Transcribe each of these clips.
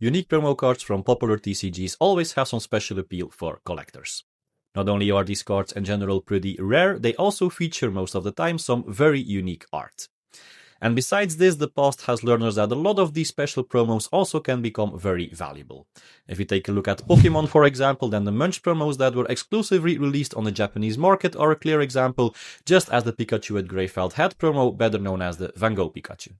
unique promo cards from popular TCGs always have some special appeal for collectors. Not only are these cards in general pretty rare, they also feature most of the time some very unique art. And besides this, the past has learned us that a lot of these special promos also can become very valuable. If you take a look at Pokemon, for example, then the Munch promos that were exclusively released on the Japanese market are a clear example, just as the Pikachu at Grey Felt Hat promo, better known as the Van Gogh Pikachu.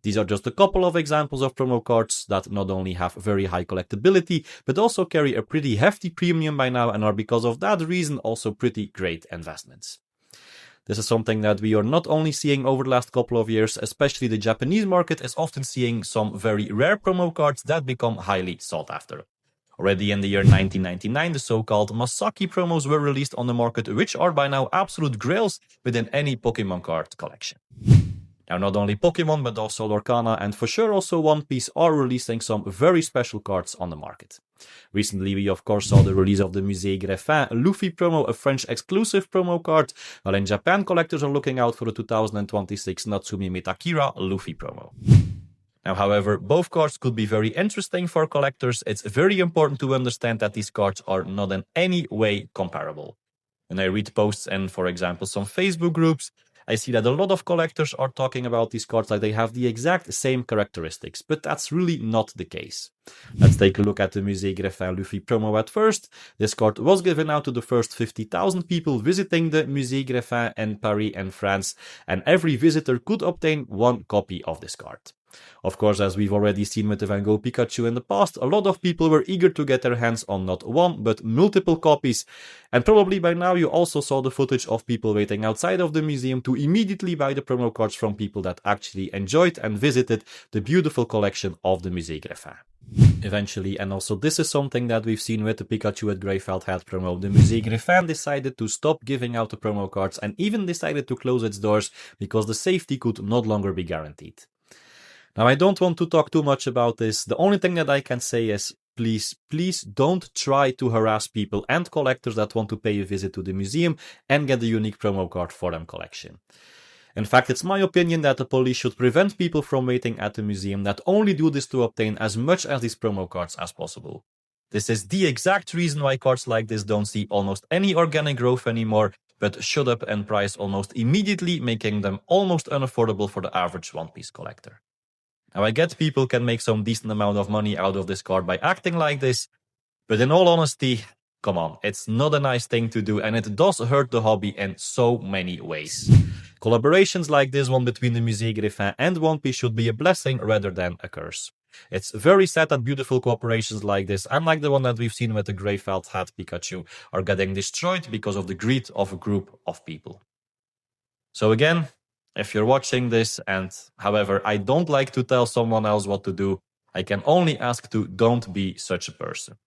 These are just a couple of examples of promo cards that not only have very high collectability, but also carry a pretty hefty premium by now and are because of that reason also pretty great investments. This is something that we are not only seeing over the last couple of years, especially the Japanese market is often seeing some very rare promo cards that become highly sought after. Already in the year 1999, the so-called Masaki promos were released on the market, which are by now absolute grails within any Pokemon card collection. Now, not only Pokemon, but also Lorcana and for sure also One Piece are releasing some very special cards on the market. Recently, we of course saw the release of the Musée Grévin Luffy promo, a French exclusive promo card, while in Japan collectors are looking out for the 2026 NatsuComi MetaKira Luffy promo. Now, however, both cards could be very interesting for collectors. It's very important to understand that these cards are not in any way comparable. When I read posts in, for example, some Facebook groups, I see that a lot of collectors are talking about these cards like they have the exact same characteristics, but that's really not the case. Let's take a look at the Musée Grévin Luffy promo at first. This card was given out to the first 50,000 people visiting the Musée Grévin in Paris and France, and every visitor could obtain one copy of this card. Of course, as we've already seen with the Van Gogh Pikachu in the past, a lot of people were eager to get their hands on not one, but multiple copies. And probably by now you also saw the footage of people waiting outside of the museum to immediately buy the promo cards from people that actually enjoyed and visited the beautiful collection of the Musée Grévin. Eventually, and also this is something that we've seen with the Pikachu at Grey Felt Hat promo, the Musée Grévin decided to stop giving out the promo cards and even decided to close its doors because the safety could no longer be guaranteed. Now, I don't want to talk too much about this. The only thing that I can say is, please don't try to harass people and collectors that want to pay a visit to the museum and get the unique promo card for them collection. In fact, it's my opinion that the police should prevent people from waiting at the museum that only do this to obtain as much as these promo cards as possible. This is the exact reason why cards like this don't see almost any organic growth anymore, but shot up in price almost immediately, making them almost unaffordable for the average One Piece collector. Now, I get people can make some decent amount of money out of this card by acting like this, but in all honesty, come on, it's not a nice thing to do and it does hurt the hobby in so many ways. Collaborations like this one between the Musée Grévin and One Piece should be a blessing rather than a curse. It's very sad that beautiful cooperations like this, unlike the one that we've seen with the Grey Felt Hat Pikachu, are getting destroyed because of the greed of a group of people. So again, if you're watching this and, however, I don't like to tell someone else what to do, I can only ask to don't be such a person.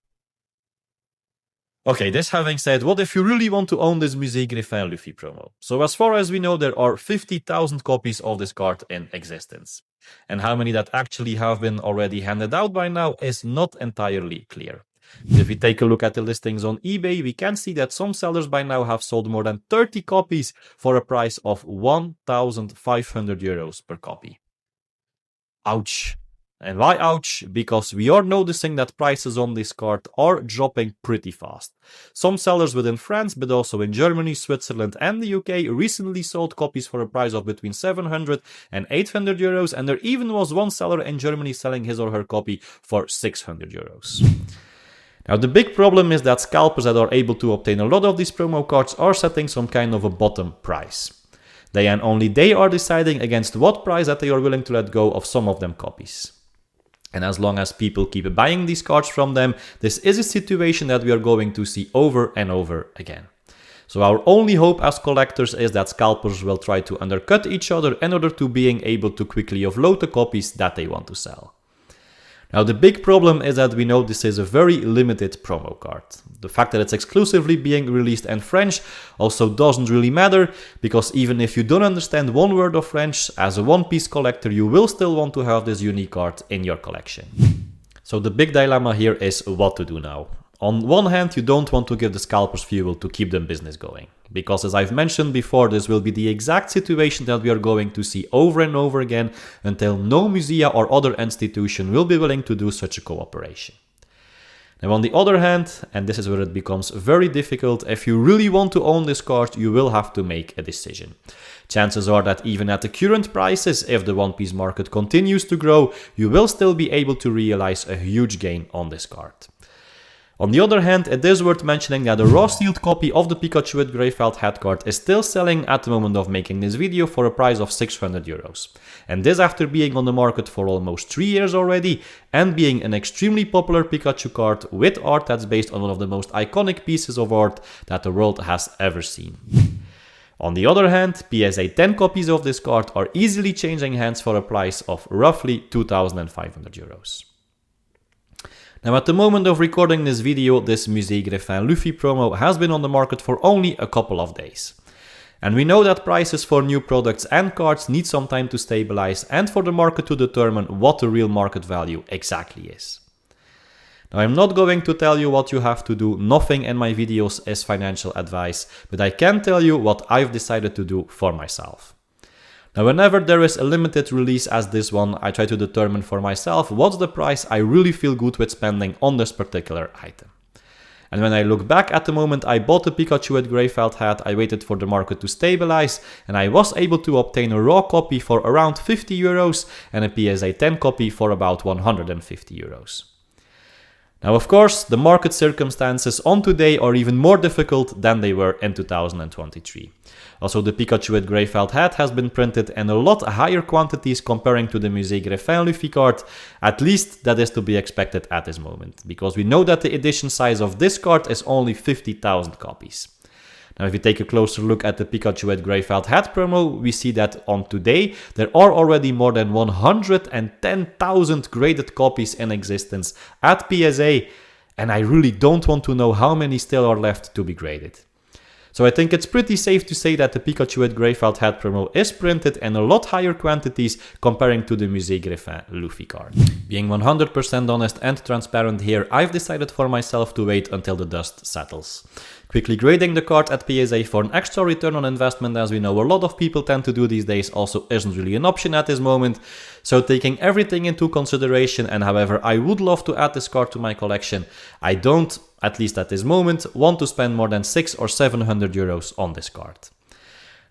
Okay, this having said, what if you really want to own this Musée Grévin Luffy promo? So as far as we know, there are 50,000 copies of this card in existence. And how many that actually have been already handed out by now is not entirely clear. If we take a look at the listings on eBay, we can see that some sellers by now have sold more than 30 copies for a price of 1,500 euros per copy. Ouch. And why ouch? Because we are noticing that prices on this card are dropping pretty fast. Some sellers within France, but also in Germany, Switzerland and the UK recently sold copies for a price of between 700 and 800 euros, and there even was one seller in Germany selling his or her copy for 600 euros. Now, the big problem is that scalpers that are able to obtain a lot of these promo cards are setting some kind of a bottom price. They and only they are deciding against what price that they are willing to let go of some of them copies. And as long as people keep buying these cards from them, this is a situation that we are going to see over and over again. So our only hope as collectors is that scalpers will try to undercut each other in order to being able to quickly offload the copies that they want to sell. Now, the big problem is that we know this is a very limited promo card. The fact that it's exclusively being released in French also doesn't really matter, because even if you don't understand one word of French, as a One Piece collector, you will still want to have this unique card in your collection. So the big dilemma here is what to do now. On one hand, you don't want to give the scalpers fuel to keep them business going, because as I've mentioned before, this will be the exact situation that we are going to see over and over again until no musea or other institution will be willing to do such a cooperation. Now on the other hand, and this is where it becomes very difficult, if you really want to own this card, you will have to make a decision. Chances are that even at the current prices, if the One Piece market continues to grow, you will still be able to realize a huge gain on this card. On the other hand, it is worth mentioning that a raw sealed copy of the Pikachu with grey felt hat card is still selling at the moment of making this video for a price of 600 euros. And this after being on the market for almost 3 years already and being an extremely popular Pikachu card with art that's based on one of the most iconic pieces of art that the world has ever seen. On the other hand, PSA 10 copies of this card are easily changing hands for a price of roughly 2,500 euros. Now at the moment of recording this video, this Musée Grévin Luffy promo has been on the market for only a couple of days. And we know that prices for new products and cards need some time to stabilize and for the market to determine what the real market value exactly is. Now I'm not going to tell you what you have to do, nothing in my videos is financial advice, but I can tell you what I've decided to do for myself. Now whenever there is a limited release as this one, I try to determine for myself what's the price I really feel good with spending on this particular item. And when I look back at the moment I bought the Pikachu with grey felt hat, I waited for the market to stabilize and I was able to obtain a raw copy for around 50 euros and a PSA 10 copy for about 150 euros. Now of course, the market circumstances on today are even more difficult than they were in 2023. Also, the Pikachu with grey felt hat has been printed in a lot higher quantities comparing to the Musée Grévin Luffy card. At least that is to be expected at this moment, because we know that the edition size of this card is only 50,000 copies. Now, if you take a closer look at the Pikachu with grey felt hat promo, we see that on today there are already more than 110,000 graded copies in existence at PSA, and I really don't want to know how many still are left to be graded. So I think it's pretty safe to say that the Pikachu with grey felt hat promo is printed in a lot higher quantities comparing to the Musée Grévin Luffy card. Being 100% honest and transparent here, I've decided for myself to wait until the dust settles. Quickly grading the card at PSA for an extra return on investment, as we know a lot of people tend to do these days, also isn't really an option at this moment. So taking everything into consideration, and however I would love to add this card to my collection, I don't, at least at this moment, want to spend more than 600 or 700 euros on this card.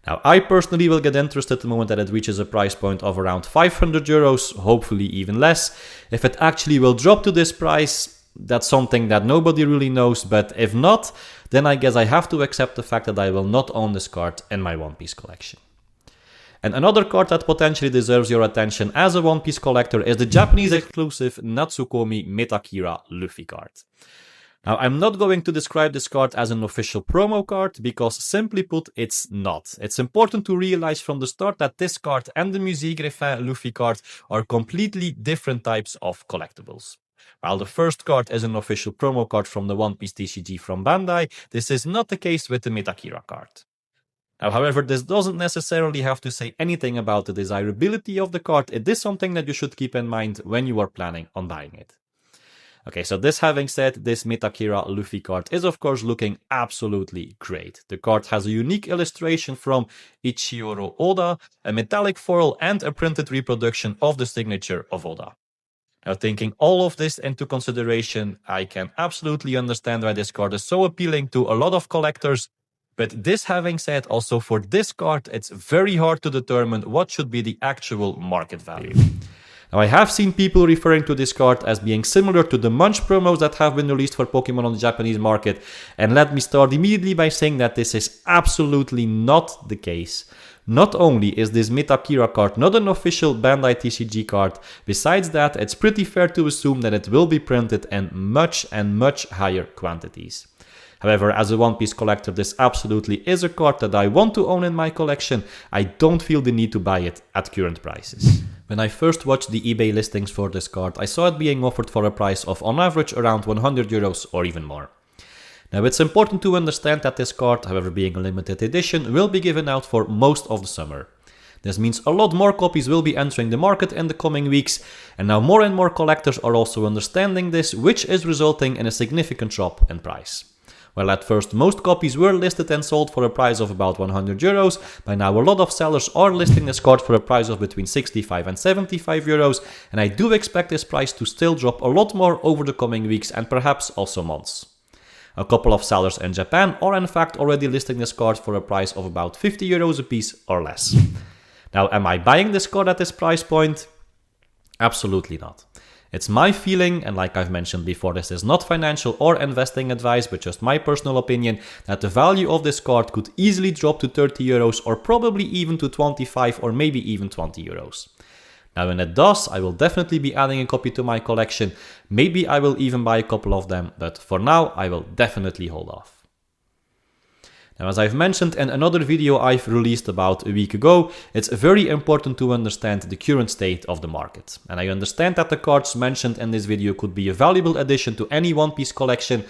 Now I personally will get interested the moment that it reaches a price point of around 500 euros, hopefully even less. If it actually will drop to this price, that's something that nobody really knows, but if not, then I guess I have to accept the fact that I will not own this card in my One Piece collection. And another card that potentially deserves your attention as a One Piece collector is the Japanese exclusive NatsuComi MetaKira Luffy card. Now, I'm not going to describe this card as an official promo card because, simply put, it's not. It's important to realize from the start that this card and the Musée Grévin Luffy card are completely different types of collectibles. While the first card is an official promo card from the One Piece TCG from Bandai, this is not the case with the MetaKira card. Now, however, this doesn't necessarily have to say anything about the desirability of the card. It is something that you should keep in mind when you are planning on buying it. Okay, so this having said, this MetaKira Luffy card is of course looking absolutely great. The card has a unique illustration from Ichiro Oda, a metallic foil and a printed reproduction of the signature of Oda. Now, taking all of this into consideration, I can absolutely understand why this card is so appealing to a lot of collectors. But this having said, also for this card, it's very hard to determine what should be the actual market value. Now, I have seen people referring to this card as being similar to the Munch promos that have been released for Pokemon on the Japanese market. And let me start immediately by saying that this is absolutely not the case. Not only is this MetaKira card not an official Bandai TCG card, besides that, it's pretty fair to assume that it will be printed in much higher quantities. However, as a One Piece collector, this absolutely is a card that I want to own in my collection. I don't feel the need to buy it at current prices. When I first watched the eBay listings for this card, I saw it being offered for a price of on average around 100 euros or even more. Now, it's important to understand that this card, however being a limited edition, will be given out for most of the summer. This means a lot more copies will be entering the market in the coming weeks, and now more and more collectors are also understanding this, which is resulting in a significant drop in price. While at first most copies were listed and sold for a price of about 100 euros, by now a lot of sellers are listing this card for a price of between 65 and 75 euros, and I do expect this price to still drop a lot more over the coming weeks and perhaps also months. A couple of sellers in Japan are in fact already listing this card for a price of about 50 euros a piece or less. Now, am I buying this card at this price point? Absolutely not. It's my feeling, and like I've mentioned before, this is not financial or investing advice, but just my personal opinion, that the value of this card could easily drop to 30 euros or probably even to 25 or maybe even 20 euros. Now, when it does, I will definitely be adding a copy to my collection. Maybe I will even buy a couple of them, but for now, I will definitely hold off. Now, as I've mentioned in another video I've released about a week ago, it's very important to understand the current state of the market. And I understand that the cards mentioned in this video could be a valuable addition to any One Piece collection,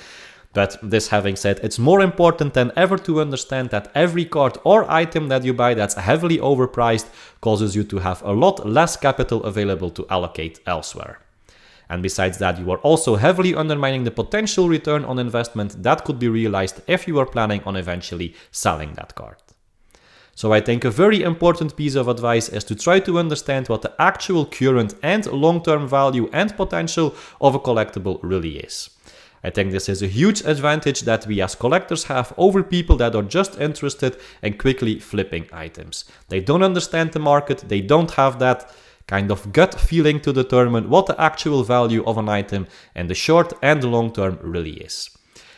but this having said, it's more important than ever to understand that every card or item that you buy that's heavily overpriced causes you to have a lot less capital available to allocate elsewhere. And besides that, you are also heavily undermining the potential return on investment that could be realized if you are planning on eventually selling that card. So I think a very important piece of advice is to try to understand what the actual current and long-term value and potential of a collectible really is. I think this is a huge advantage that we as collectors have over people that are just interested in quickly flipping items. They don't understand the market, they don't have that kind of gut feeling to determine what the actual value of an item in the short and the long term really is.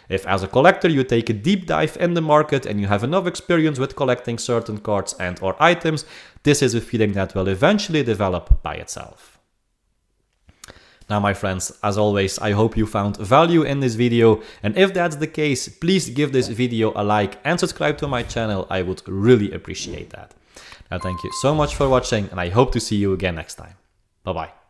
If as a collector you take a deep dive in the market and you have enough experience with collecting certain cards and or items, this is a feeling that will eventually develop by itself. Now my friends, as always, I hope you found value in this video, and if that's the case, please give this video a like and subscribe to my channel. I would really appreciate that. Now, thank you so much for watching, and I hope to see you again next time. Bye bye.